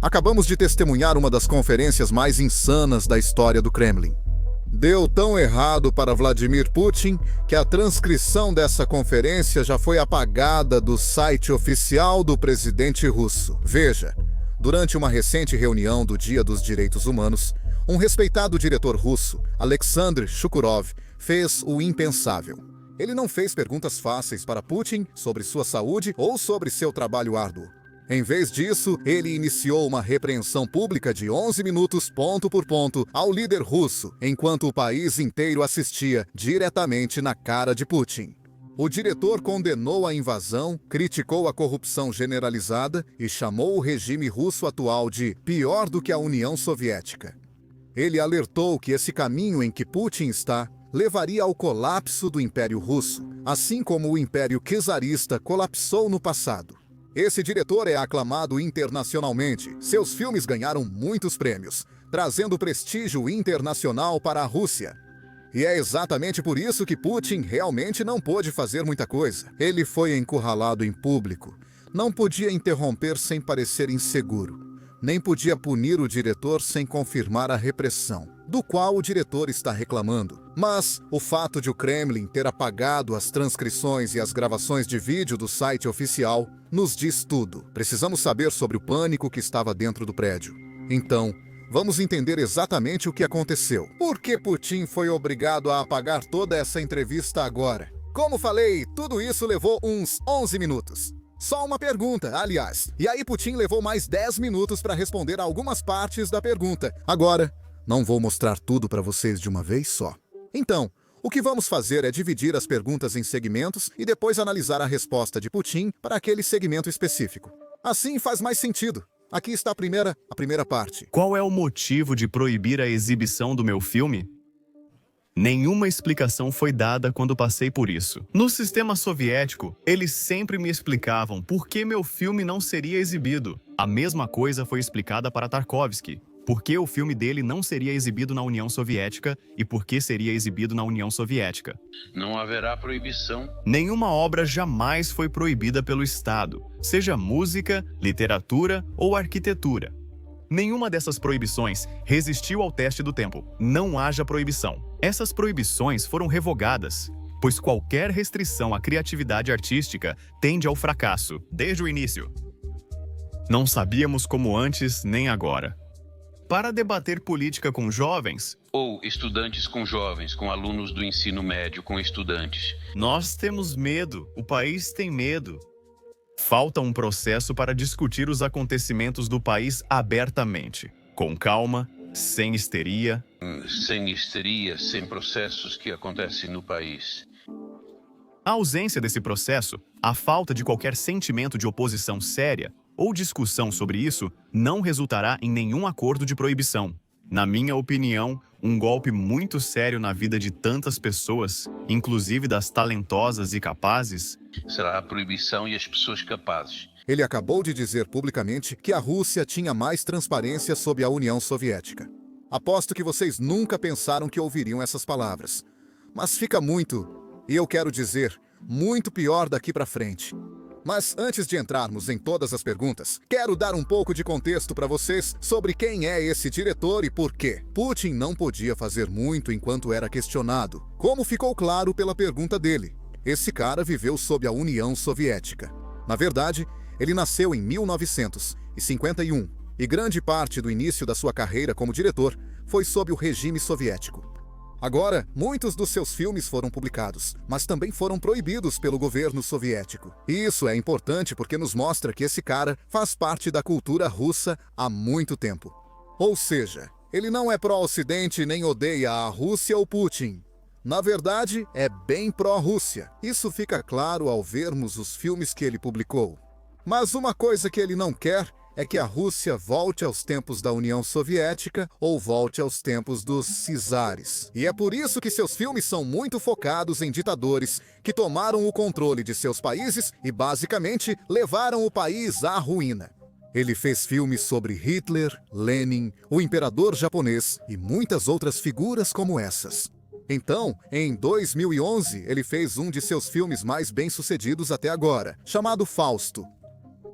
Acabamos de testemunhar uma das conferências mais insanas da história do Kremlin. Deu tão errado para Vladimir Putin que a transcrição dessa conferência já foi apagada do site oficial do presidente russo. Veja, durante uma recente reunião do Dia dos Direitos Humanos, um respeitado diretor russo, Alexander Shukurov, fez o impensável. Ele não fez perguntas fáceis para Putin sobre sua saúde ou sobre seu trabalho árduo. Em vez disso, ele iniciou uma repreensão pública de 11 minutos, ponto por ponto, ao líder russo, enquanto o país inteiro assistia diretamente na cara de Putin. O diretor condenou a invasão, criticou a corrupção generalizada e chamou o regime russo atual de pior do que a União Soviética. Ele alertou que esse caminho em que Putin está levaria ao colapso do Império Russo, assim como o Império Czarista colapsou no passado. Esse diretor é aclamado internacionalmente. Seus filmes ganharam muitos prêmios, trazendo prestígio internacional para a Rússia. E é exatamente por isso que Putin realmente não pôde fazer muita coisa. Ele foi encurralado em público. Não podia interromper sem parecer inseguro. Nem podia punir o diretor sem confirmar a repressão, do qual o diretor está reclamando. Mas o fato de o Kremlin ter apagado as transcrições e as gravações de vídeo do site oficial nos diz tudo. Precisamos saber sobre o pânico que estava dentro do prédio. Então, vamos entender exatamente o que aconteceu. Por que Putin foi obrigado a apagar toda essa entrevista agora? Como falei, tudo isso levou uns 11 minutos. Só uma pergunta, aliás. E aí Putin levou mais 10 minutos para responder algumas partes da pergunta. Agora, não vou mostrar tudo para vocês de uma vez só. Então, o que vamos fazer é dividir as perguntas em segmentos e depois analisar a resposta de Putin para aquele segmento específico. Assim faz mais sentido. Aqui está a primeira parte. Qual é o motivo de proibir a exibição do meu filme? Nenhuma explicação foi dada quando passei por isso. No sistema soviético, eles sempre me explicavam por que meu filme não seria exibido. A mesma coisa foi explicada para Tarkovsky. Por que o filme dele não seria exibido na União Soviética e por que seria exibido na União Soviética. Não haverá proibição. Nenhuma obra jamais foi proibida pelo Estado, seja música, literatura ou arquitetura. Nenhuma dessas proibições resistiu ao teste do tempo. Não haja proibição. Essas proibições foram revogadas, pois qualquer restrição à criatividade artística tende ao fracasso, desde o início. Não sabíamos como antes nem agora. Para debater política com jovens, Ou estudantes com jovens, com alunos do ensino médio, com estudantes. nós temos medo, o país tem medo. Falta um processo para discutir os acontecimentos do país abertamente, com calma, sem histeria. Sem histeria, sem processos que acontecem no país. A ausência desse processo, a falta de qualquer sentimento de oposição séria ou discussão sobre isso, não resultará em nenhum acordo de proibição. Na minha opinião, um golpe muito sério na vida de tantas pessoas, inclusive das talentosas e capazes, Será a proibição e as pessoas capazes. Ele acabou de dizer publicamente que a Rússia tinha mais transparência sob a União Soviética. Aposto que vocês nunca pensaram que ouviriam essas palavras. Mas fica muito, e eu quero dizer, muito pior daqui para frente. Mas antes de entrarmos em todas as perguntas, quero dar um pouco de contexto para vocês sobre quem é esse diretor e por quê. Putin não podia fazer muito enquanto era questionado, como ficou claro pela pergunta dele. Esse cara viveu sob a União Soviética. Na verdade, ele nasceu em 1951 e grande parte do início da sua carreira como diretor foi sob o regime soviético. Agora, muitos dos seus filmes foram publicados, mas também foram proibidos pelo governo soviético. E isso é importante porque nos mostra que esse cara faz parte da cultura russa há muito tempo. Ou seja, ele não é pró-Ocidente nem odeia a Rússia ou Putin. Na verdade, é bem pró-Rússia. Isso fica claro ao vermos os filmes que ele publicou. Mas uma coisa que ele não quer é que a Rússia volte aos tempos da União Soviética ou volte aos tempos dos czares. E é por isso que seus filmes são muito focados em ditadores que tomaram o controle de seus países e basicamente levaram o país à ruína. Ele fez filmes sobre Hitler, Lenin, o imperador japonês e muitas outras figuras como essas. Então, em 2011, ele fez um de seus filmes mais bem-sucedidos até agora, chamado Fausto.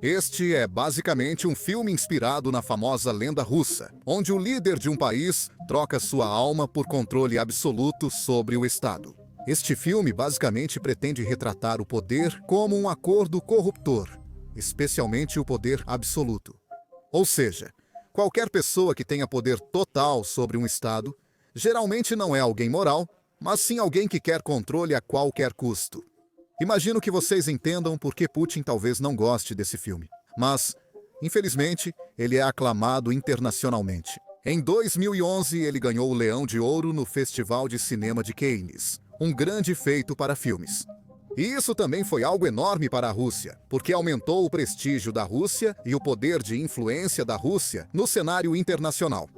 Este é basicamente um filme inspirado na famosa lenda russa, onde o líder de um país troca sua alma por controle absoluto sobre o Estado. Este filme basicamente pretende retratar o poder como um acordo corruptor, especialmente o poder absoluto. Ou seja, qualquer pessoa que tenha poder total sobre um Estado, geralmente não é alguém moral, mas sim alguém que quer controle a qualquer custo. Imagino que vocês entendam por que Putin talvez não goste desse filme. Mas, infelizmente, ele é aclamado internacionalmente. Em 2011, ele ganhou o Leão de Ouro no Festival de Cinema de Cannes, um grande feito para filmes. E isso também foi algo enorme para a Rússia, porque aumentou o prestígio da Rússia e o poder de influência da Rússia no cenário internacional.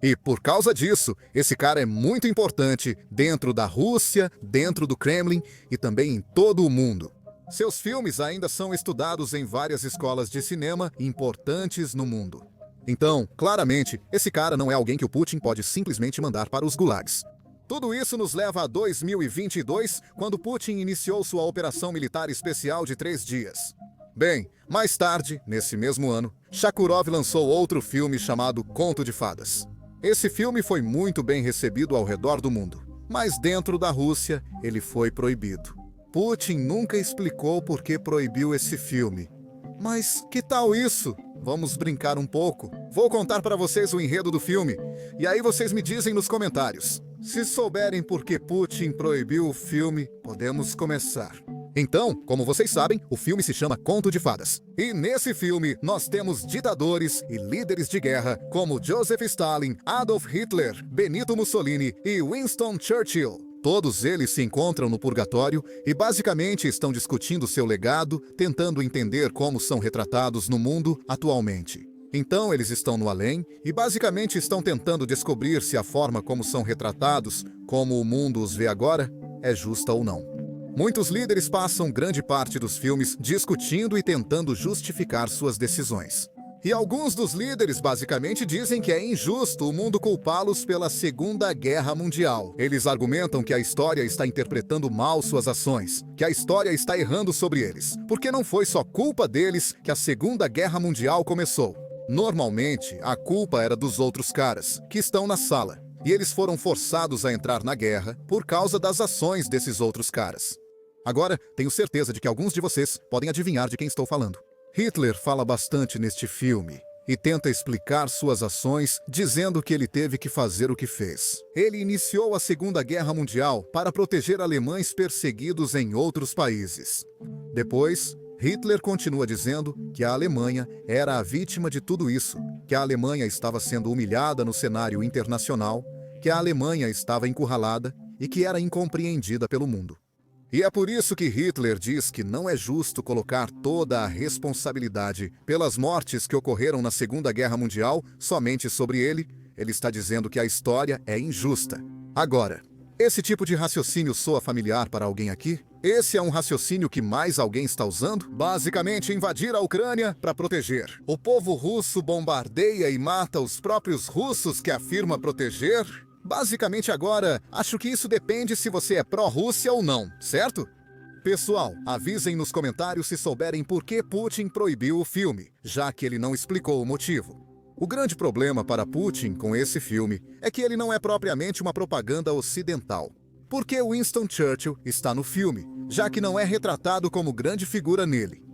E por causa disso, esse cara é muito importante dentro da Rússia, dentro do Kremlin e também em todo o mundo. Seus filmes ainda são estudados em várias escolas de cinema importantes no mundo. Então, claramente, esse cara não é alguém que o Putin pode simplesmente mandar para os gulags. Tudo isso nos leva a 2022, quando Putin iniciou sua operação militar especial de 3 dias. Bem, mais tarde, nesse mesmo ano, Shakurov lançou outro filme chamado Conto de Fadas. Esse filme foi muito bem recebido ao redor do mundo, mas dentro da Rússia ele foi proibido. Putin nunca explicou por que proibiu esse filme. Mas que tal isso? Vamos brincar um pouco. Vou contar para vocês o enredo do filme, e aí vocês me dizem nos comentários. Se souberem por que Putin proibiu o filme, podemos começar. Então, como vocês sabem, o filme se chama Conto de Fadas. E nesse filme, nós temos ditadores e líderes de guerra como Joseph Stalin, Adolf Hitler, Benito Mussolini e Winston Churchill. Todos eles se encontram no purgatório e basicamente estão discutindo seu legado, tentando entender como são retratados no mundo atualmente. Então eles estão no além e basicamente estão tentando descobrir se a forma como são retratados, como o mundo os vê agora, é justa ou não. Muitos líderes passam grande parte dos filmes discutindo e tentando justificar suas decisões. E alguns dos líderes basicamente dizem que é injusto o mundo culpá-los pela Segunda Guerra Mundial. Eles argumentam que a história está interpretando mal suas ações, que a história está errando sobre eles, porque não foi só culpa deles que a Segunda Guerra Mundial começou. Normalmente, a culpa era dos outros caras, que estão na sala, e eles foram forçados a entrar na guerra por causa das ações desses outros caras. Agora, tenho certeza de que alguns de vocês podem adivinhar de quem estou falando. Hitler fala bastante neste filme e tenta explicar suas ações, dizendo que ele teve que fazer o que fez. Ele iniciou a Segunda Guerra Mundial para proteger alemães perseguidos em outros países. Depois, Hitler continua dizendo que a Alemanha era a vítima de tudo isso, que a Alemanha estava sendo humilhada no cenário internacional, que a Alemanha estava encurralada e que era incompreendida pelo mundo. E é por isso que Hitler diz que não é justo colocar toda a responsabilidade pelas mortes que ocorreram na Segunda Guerra Mundial somente sobre ele. Ele está dizendo que a história é injusta. Agora, esse tipo de raciocínio soa familiar para alguém aqui? Esse é um raciocínio que mais alguém está usando? Basicamente, invadir a Ucrânia para proteger. O povo russo bombardeia e mata os próprios russos que afirma proteger? Basicamente agora, acho que isso depende se você é pró-Rússia ou não, certo? Pessoal, avisem nos comentários se souberem por que Putin proibiu o filme, já que ele não explicou o motivo. O grande problema para Putin com esse filme é que ele não é propriamente uma propaganda ocidental. Por que Winston Churchill está no filme, já que não é retratado como grande figura nele?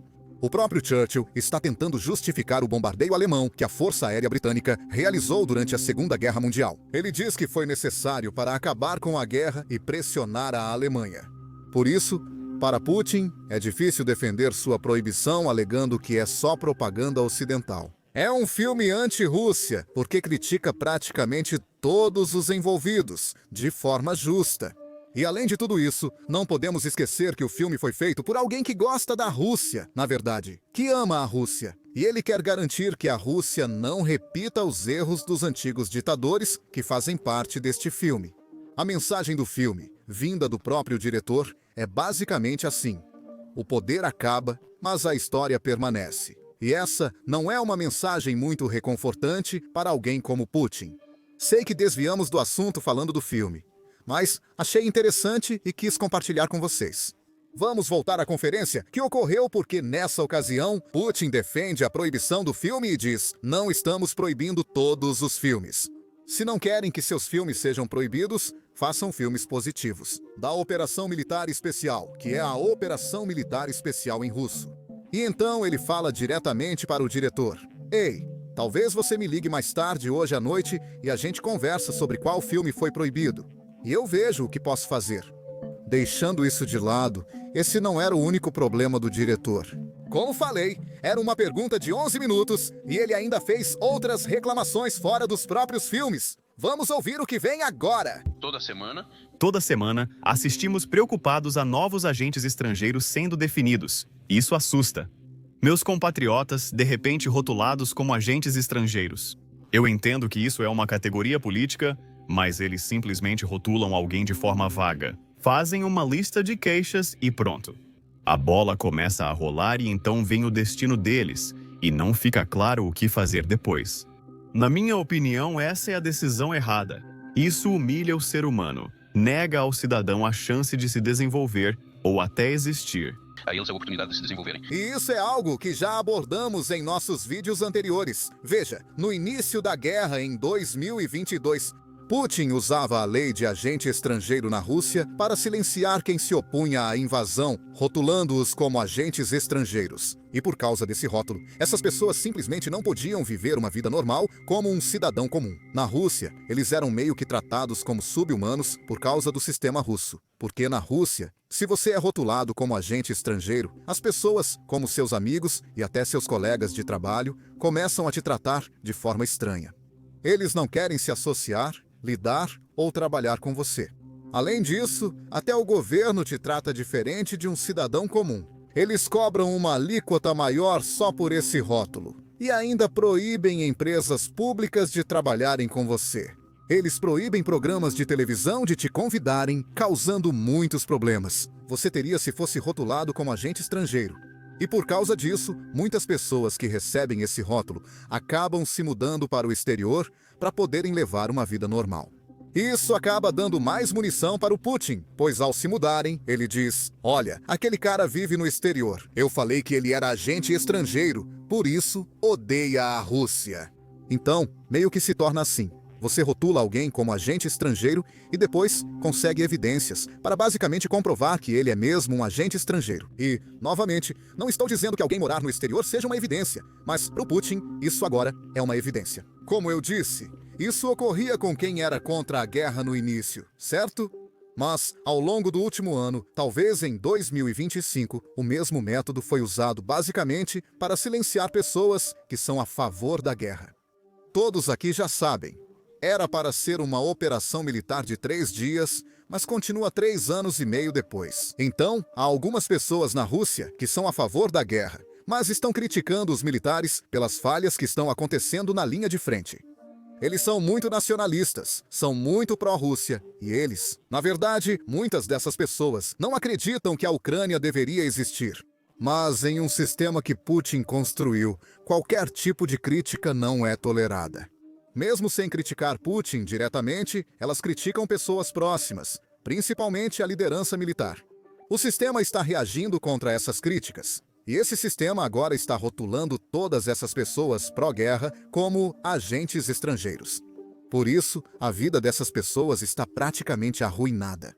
O próprio Churchill está tentando justificar o bombardeio alemão que a Força Aérea Britânica realizou durante a Segunda Guerra Mundial. Ele diz que foi necessário para acabar com a guerra e pressionar a Alemanha. Por isso, para Putin, é difícil defender sua proibição alegando que é só propaganda ocidental. É um filme anti-Rússia, porque critica praticamente todos os envolvidos, de forma justa. E além de tudo isso, não podemos esquecer que o filme foi feito por alguém que gosta da Rússia, na verdade, que ama a Rússia. E ele quer garantir que a Rússia não repita os erros dos antigos ditadores que fazem parte deste filme. A mensagem do filme, vinda do próprio diretor, é basicamente assim: o poder acaba, mas a história permanece. E essa não é uma mensagem muito reconfortante para alguém como Putin. Sei que desviamos do assunto falando do filme, mas achei interessante e quis compartilhar com vocês. Vamos voltar à conferência que ocorreu porque, nessa ocasião, Putin defende a proibição do filme e diz: não estamos proibindo todos os filmes. Se não querem que seus filmes sejam proibidos, façam filmes positivos. Da Operação Militar Especial, que é a Operação Militar Especial em russo. E então ele fala diretamente para o diretor: ei, talvez você me ligue mais tarde hoje à noite e a gente conversa sobre qual filme foi proibido. E eu vejo o que posso fazer. Deixando isso de lado, esse não era o único problema do diretor. Como falei, era uma pergunta de 11 minutos e ele ainda fez outras reclamações fora dos próprios filmes. Vamos ouvir o que vem agora. Toda semana, assistimos preocupados a novos agentes estrangeiros sendo definidos. Isso assusta. Meus compatriotas, de repente rotulados como agentes estrangeiros. Eu entendo que isso é uma categoria política, mas eles simplesmente rotulam alguém de forma vaga. Fazem uma lista de queixas e pronto. A bola começa a rolar e então vem o destino deles, e não fica claro o que fazer depois. Na minha opinião, essa é a decisão errada. Isso humilha o ser humano, nega ao cidadão a chance de se desenvolver ou até existir. A eles a oportunidade de se desenvolverem. E isso é algo que já abordamos em nossos vídeos anteriores. Veja, no início da guerra em 2022, Putin usava a lei de agente estrangeiro na Rússia para silenciar quem se opunha à invasão, rotulando-os como agentes estrangeiros. E por causa desse rótulo, essas pessoas simplesmente não podiam viver uma vida normal como um cidadão comum. Na Rússia, eles eram meio que tratados como sub-humanos por causa do sistema russo. Porque na Rússia, se você é rotulado como agente estrangeiro, as pessoas, como seus amigos e até seus colegas de trabalho, começam a te tratar de forma estranha. Eles não querem se associar, lidar ou trabalhar com você. Além disso, até o governo te trata diferente de um cidadão comum. Eles cobram uma alíquota maior só por esse rótulo. E ainda proíbem empresas públicas de trabalharem com você. Eles proíbem programas de televisão de te convidarem, causando muitos problemas. Você teria se fosse rotulado como agente estrangeiro. E por causa disso, muitas pessoas que recebem esse rótulo acabam se mudando para o exterior para poderem levar uma vida normal. Isso acaba dando mais munição para o Putin, pois ao se mudarem, ele diz: olha, aquele cara vive no exterior. Eu falei que ele era agente estrangeiro, por isso odeia a Rússia. Então, meio que se torna assim. Você rotula alguém como agente estrangeiro e depois consegue evidências para basicamente comprovar que ele é mesmo um agente estrangeiro. E, novamente, não estou dizendo que alguém morar no exterior seja uma evidência, mas para o Putin, isso agora é uma evidência. Como eu disse, isso ocorria com quem era contra a guerra no início, certo? Mas, ao longo do último ano, talvez em 2025, o mesmo método foi usado basicamente para silenciar pessoas que são a favor da guerra. Todos aqui já sabem. Era para ser uma operação militar de 3 dias, mas continua 3 anos e meio depois. Então, há algumas pessoas na Rússia que são a favor da guerra, mas estão criticando os militares pelas falhas que estão acontecendo na linha de frente. Eles são muito nacionalistas, são muito pró-Rússia, e eles, na verdade, muitas dessas pessoas não acreditam que a Ucrânia deveria existir. Mas em um sistema que Putin construiu, qualquer tipo de crítica não é tolerada. Mesmo sem criticar Putin diretamente, elas criticam pessoas próximas, principalmente a liderança militar. O sistema está reagindo contra essas críticas. E esse sistema agora está rotulando todas essas pessoas pró-guerra como agentes estrangeiros. Por isso, a vida dessas pessoas está praticamente arruinada.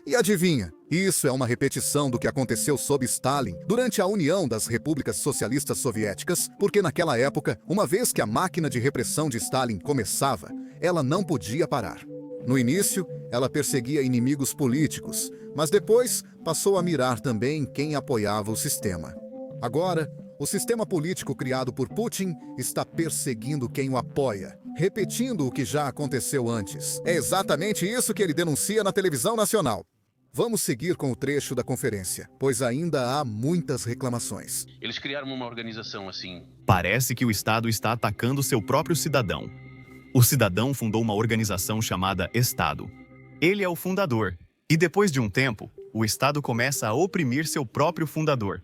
E adivinha, isso é uma repetição do que aconteceu sob Stalin durante a União das Repúblicas Socialistas Soviéticas, porque naquela época, uma vez que a máquina de repressão de Stalin começava, ela não podia parar. No início, ela perseguia inimigos políticos, mas depois passou a mirar também quem apoiava o sistema. Agora, o sistema político criado por Putin está perseguindo quem o apoia, repetindo o que já aconteceu antes. É exatamente isso que ele denuncia na televisão nacional. Vamos seguir com o trecho da conferência, pois ainda há muitas reclamações. Eles criaram uma organização assim. Parece que o Estado está atacando seu próprio cidadão. O cidadão fundou uma organização chamada Estado. Ele é o fundador. E depois de um tempo, o Estado começa a oprimir seu próprio fundador.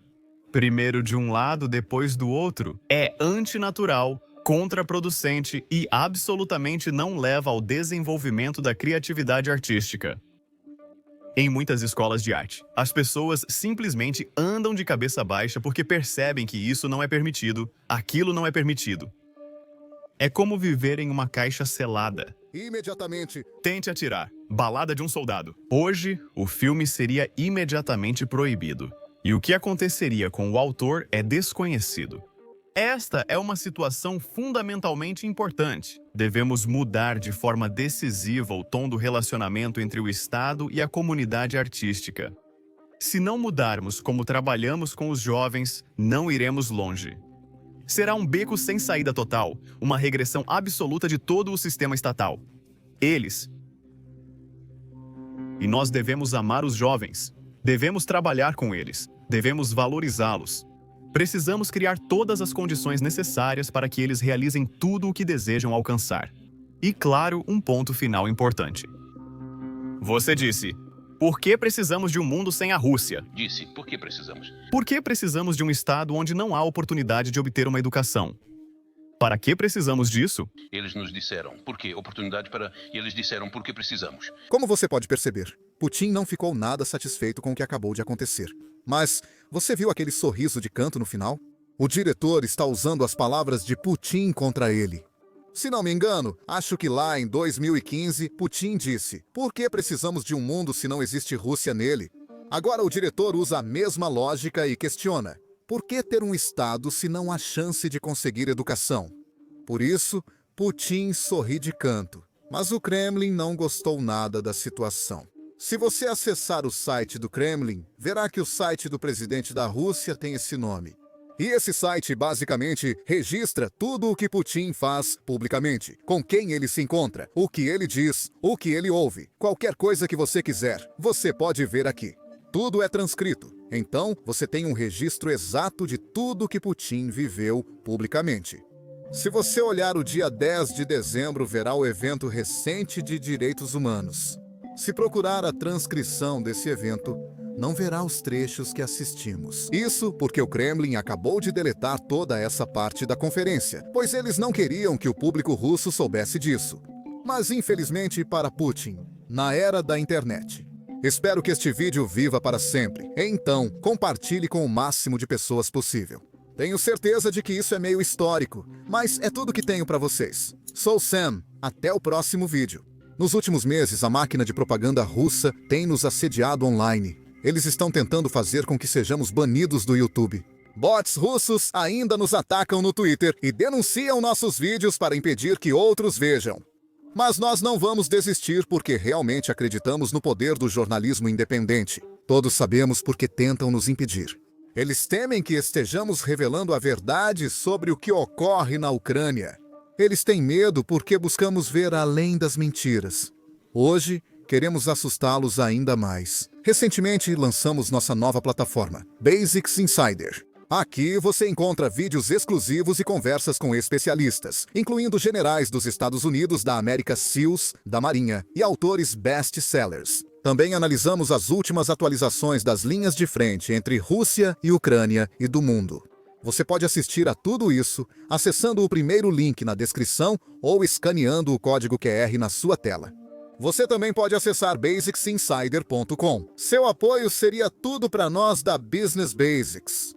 Primeiro de um lado, depois do outro. É antinatural, contraproducente e absolutamente não leva ao desenvolvimento da criatividade artística. Em muitas escolas de arte, as pessoas simplesmente andam de cabeça baixa porque percebem que isso não é permitido, aquilo não é permitido. É como viver em uma caixa selada. Imediatamente. Tente atirar. Balada de um soldado. Hoje, o filme seria imediatamente proibido. E o que aconteceria com o autor é desconhecido. Esta é uma situação fundamentalmente importante. Devemos mudar de forma decisiva o tom do relacionamento entre o Estado e a comunidade artística. Se não mudarmos como trabalhamos com os jovens, não iremos longe. Será um beco sem saída total, uma regressão absoluta de todo o sistema estatal. E nós devemos amar os jovens. Devemos trabalhar com eles. Devemos valorizá-los. Precisamos criar todas as condições necessárias para que eles realizem tudo o que desejam alcançar. E, claro, um ponto final importante. Você disse, por que precisamos de um mundo sem a Rússia? Disse, por que precisamos? Por que precisamos de um estado onde não há oportunidade de obter uma educação? Para que precisamos disso? Eles nos disseram, por que oportunidade para... E eles disseram, por que precisamos? Como você pode perceber, Putin não ficou nada satisfeito com o que acabou de acontecer. Mas você viu aquele sorriso de canto no final? O diretor está usando as palavras de Putin contra ele. Se não me engano, acho que lá em 2015, Putin disse: por que precisamos de um mundo se não existe Rússia nele? Agora o diretor usa a mesma lógica e questiona: por que ter um Estado se não há chance de conseguir educação? Por isso, Putin sorri de canto. Mas o Kremlin não gostou nada da situação. Se você acessar o site do Kremlin, verá que o site do presidente da Rússia tem esse nome. E esse site basicamente registra tudo o que Putin faz publicamente, com quem ele se encontra, o que ele diz, o que ele ouve. Qualquer coisa que você quiser, você pode ver aqui. Tudo é transcrito. Então, você tem um registro exato de tudo que Putin viveu publicamente. Se você olhar o dia 10 de dezembro, verá o evento recente de direitos humanos. Se procurar a transcrição desse evento, não verá os trechos que assistimos. Isso porque o Kremlin acabou de deletar toda essa parte da conferência, pois eles não queriam que o público russo soubesse disso. Mas infelizmente para Putin, na era da internet. Espero que este vídeo viva para sempre. Então, compartilhe com o máximo de pessoas possível. Tenho certeza de que isso é meio histórico, mas é tudo que tenho para vocês. Sou Sam, até o próximo vídeo. Nos últimos meses, a máquina de propaganda russa tem nos assediado online. Eles estão tentando fazer com que sejamos banidos do YouTube. Bots russos ainda nos atacam no Twitter e denunciam nossos vídeos para impedir que outros vejam. Mas nós não vamos desistir porque realmente acreditamos no poder do jornalismo independente. Todos sabemos porque tentam nos impedir. Eles temem que estejamos revelando a verdade sobre o que ocorre na Ucrânia. Eles têm medo porque buscamos ver além das mentiras. Hoje, queremos assustá-los ainda mais. Recentemente, lançamos nossa nova plataforma, Basics Insider. Aqui você encontra vídeos exclusivos e conversas com especialistas, incluindo generais dos Estados Unidos, da América SEALs, da Marinha e autores best-sellers. Também analisamos as últimas atualizações das linhas de frente entre Rússia e Ucrânia e do mundo. Você pode assistir a tudo isso acessando o primeiro link na descrição ou escaneando o código QR na sua tela. Você também pode acessar basicsinsider.com. Seu apoio seria tudo para nós da Business Basics.